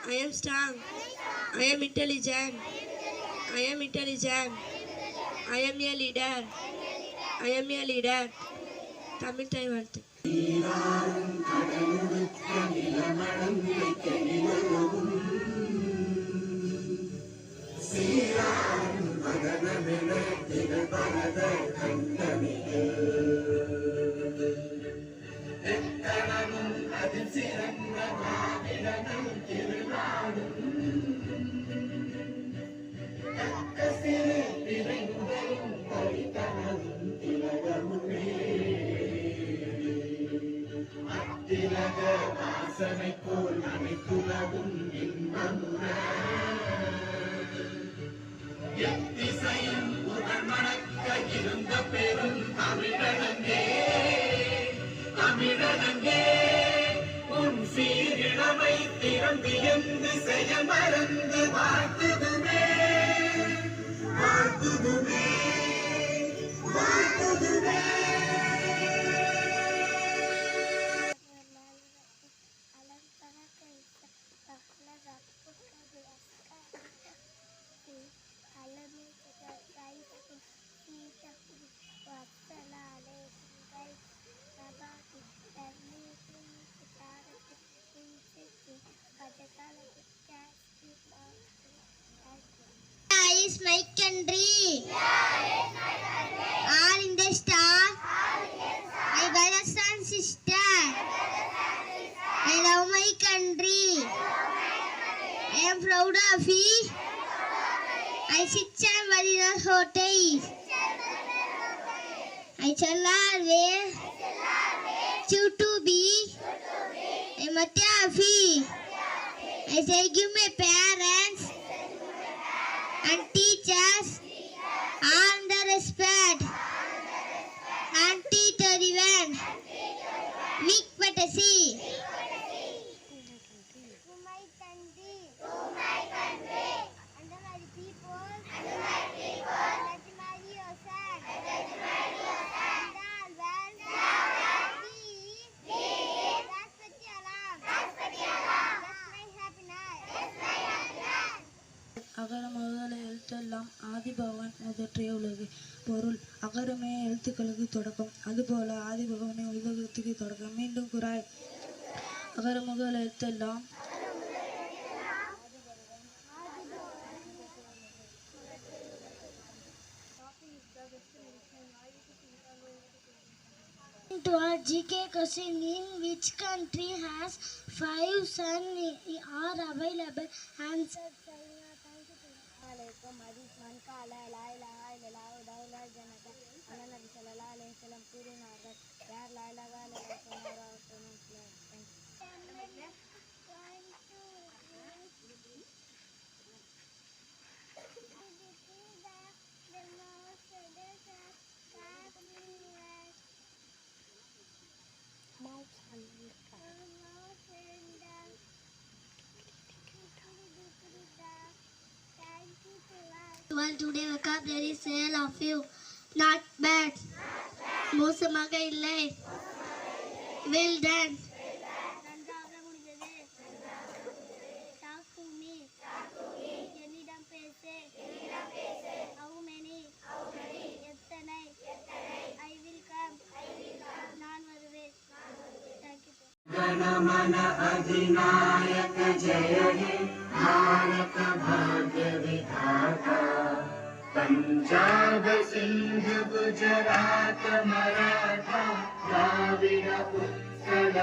I am strong. I am intelligent. I am intelligent. I am a leader. I am a leader. Tamil தாய் வாழ்த்து. வாசனை போல் அனைத்துலகும் இன்பமுற எத்திசையும் புகழ் மணக்க இருந்த பெரும் தமிழனங்கே தமிழனங்கே உன் சீரிழமை திறந்து எந்து செய்ய மறந்து வாழ்த்துதுமே வாழ்த்துதுமே வாழ்த்துதுமே. Is my country. All in the star. My brothers and sisters. I love my country. I am proud of it. I sit and worry the hotels. I shall always choose to be a Matafi. I say give my parents and teachers all the respect and teach everyone weak but see to my country and my people let my yourself and all well that's my happiness. அகர முதல எழுத்தெல்லாம் ஆதிபகவான் முதற்றிய உலகு பொருள். அகரமே எழுத்துக்களுக்கு தொடக்கம், அதுபோல ஆதிபகவனே உலகத்துக்கு தொடக்கம். மீண்டும் குராய். அகர முதல எழுத்தெல்லாம் To our GK question, in which country has 5 sun are available? Answer. Alaikum hadith man qala la ilaha illallah dawla janata anna nabi sallallahu alaihi wasallam kuruna that ya la ilaha illallah thank you. Well, today vocabulary is all of you. Not bad. மோசமாக இல்லை. Well done. நன்றாக முடிந்தது. Talk to me. என்னிடம் பேசு. How many? எத்தனை? I will come. நான் வருவேன். Thank you. गणमन अधिनायक जय हे भारत भाग्य विधाता पंजाब सिंध गुजरात मराठा द्राविड़ उत्कल